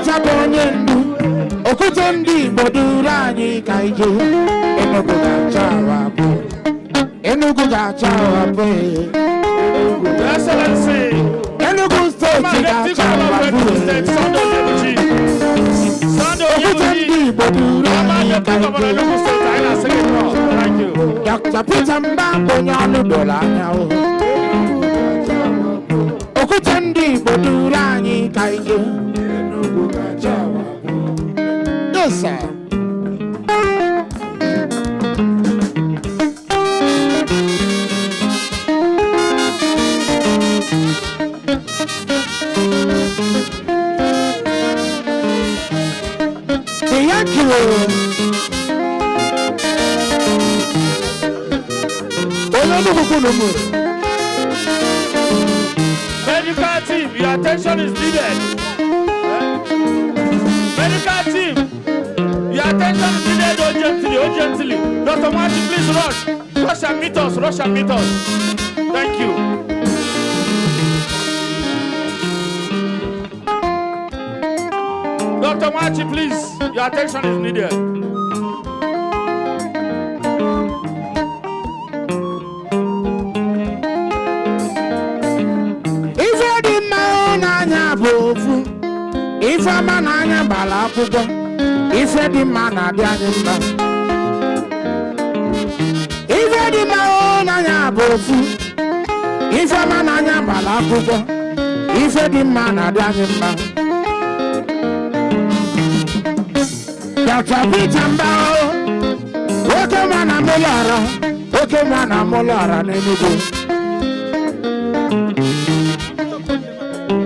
Peter Bonyendu, Okutendi Bodurani Kaije, Enugu Gachawa, Enugu Gachawa, Excellency, Enugu State Gachawa, Okutendi Bodurani Kaije, Dr. Peter Mbonyanu Dolanya, Okutendi Bodurani Kaije. Yes, sir. Thank you. Medical team, your attention is needed. Medical team, your attention is needed urgently. Dr. Martin, please rush. Rush and meet us. Thank you. Dr. Martin, please, your attention is needed. If a man anya balapugo, if a man adianimba. If a man anya bofu, if a man anya balapugo, if a man adianimba. Dr. Peter Mbao, okay man amolara, nenugo.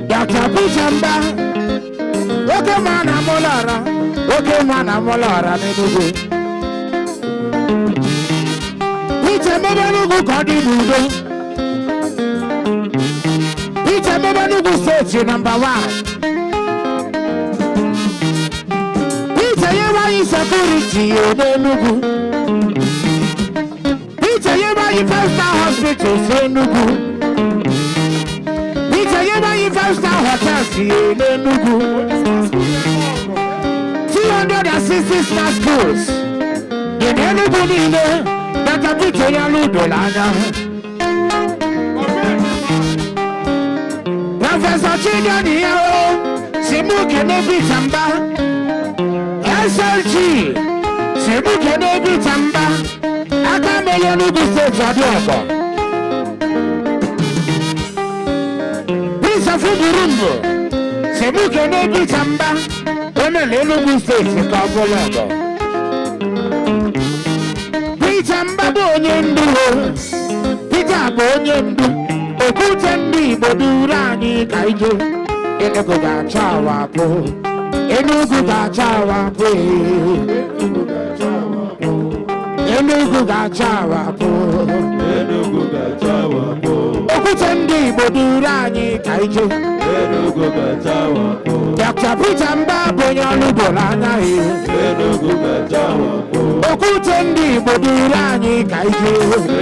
Dr. Peter Mbao. Okay, man, I'm Molara, Nenugu. Peter Mebanugu Kodibudo. Peter Mebanugu State number 1. Peter Yewa is security, Nenugu. Peter Yewa is 5-star hospital, Nenugu. Peter Yewa is 5-star hotel, Nenugu. 260 star schools. In anybody there, that a bit of Ludolana. Professor Chidio, Simuke Nebi Tamba, SLG, Simuke Nebi Tamba, Akameyanubu State Adoko. Prince of Urumbo, Simuke Nebi Tamba. Enugu State Kabolago. Peter Mbonyendu, Peter Bonyendu, Okutendi Bodurani Kaije, Enugu Gachawa po, Enugu Gachawa po, Enugu Gachawa po, Enugu Gachawa po, Okutendi Bodurani Kaije, Enugu Gachawa po. Dr. Peter Mbonyanu Dolanya, Enugu Gachawa po. Okutendi Bodurani Kaije,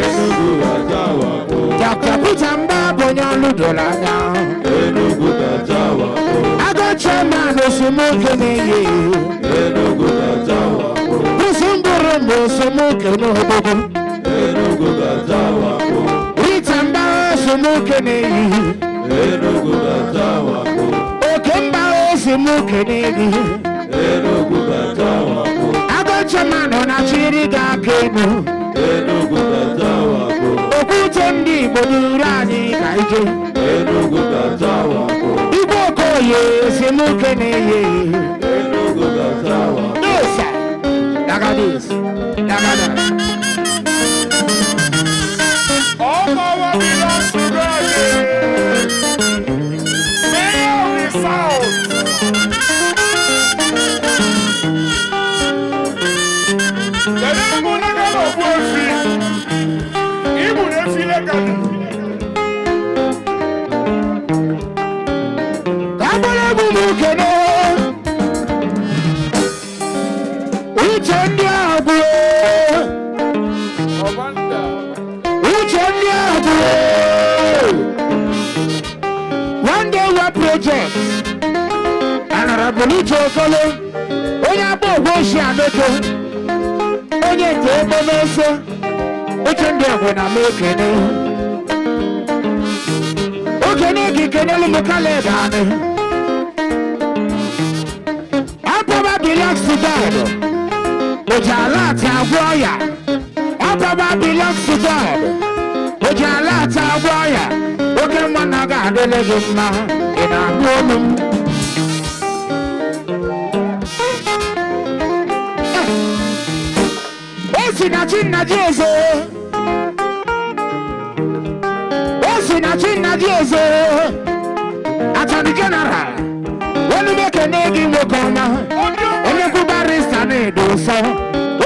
Enugu Gachawa po. Dr. Peter Mbonyanu Dolanya, Enugu Gachawa po. Ago chairman Osumuke Neye, Enugu Gachawa po. Usumburu Osumuke Nobogo, Enugu Gachawa po. Itamba Osumuke Neye, Enugu Gachawa po. Okemba Osumuke Neye, Enugu Gachawa po. Ago chairman Onachiriga Kemu, Enugu Gachawa po. Okutendi Bodurani Kaije, Enugu Gachawa po. Iboko ye Osumuke Neye, Enugu Gachawa po. No sir, like this, All power belongs to God. Mayor of the South. The name of the God of worship. Even if you like Abụlụchi Okolo onye agba ogbochi Adoko onye nke ebe n'oso oche ndị egwe na m ekene okene gị kenelu m Caleb anị Ababa belongs to God oji ala ati agwọ ya Ababa belongs to God oji ala ati agwọ ya oke nwa na ga adịle gị mma ị na-anụ olu m Osinachi Nnadiozo Osinachi Nnadiozo Attorney General Olumeke Negi Wokoma Onyeku barista na-edo nsọ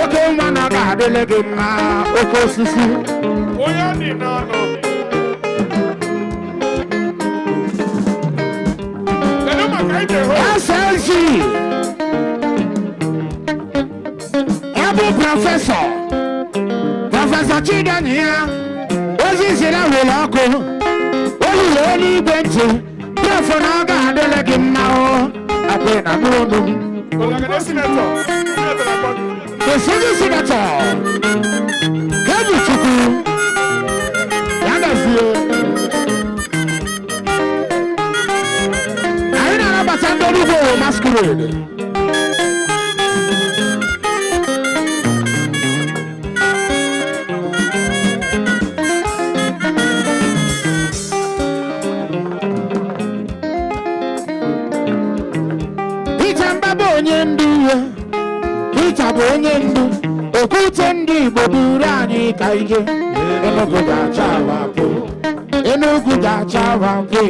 oke nwa na ga-adịle gị mma oke osisi onye dị n'ọnụ kedu maka ije hụ SLG Ebu Prọfesọ Chidanya Ozizira wụlọ ọkụ olulu eluigwe ntị prọfọ na ọ ga-adịle gị mma akwe na n'olu ọgagada sinetọ Esigi Senator Kebu Chukwu ya gazie anyị na-anabata ndị ọrụ ugbo masquerade Peter bụ onye ndu okwute ndị Igbo buru anyị ka ije Enugu ga-achawapụ Enugu ga-achawapụ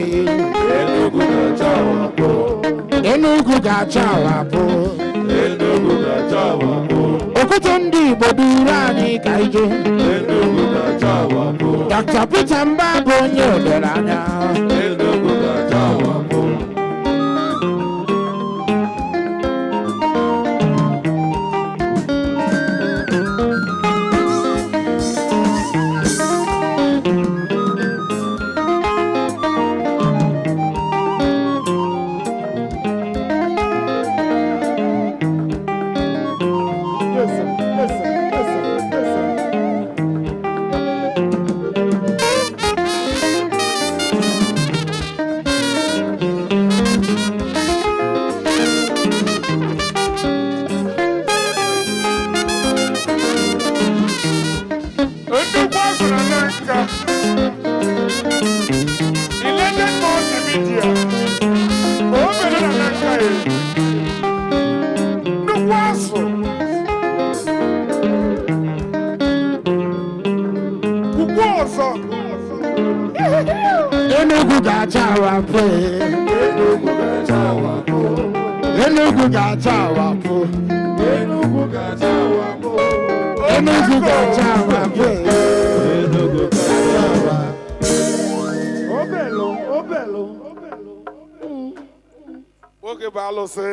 Enugu ga-achawapụ okwute ndị Igbo buru anyị ka ije Dr. Peter Mba bụ onye odere anya Enugu ga-achawapụ Enugu ga-achawapụ Enugu ga-achawapụ Enugu ga-achawapụ Obelo Oge bụ alụsị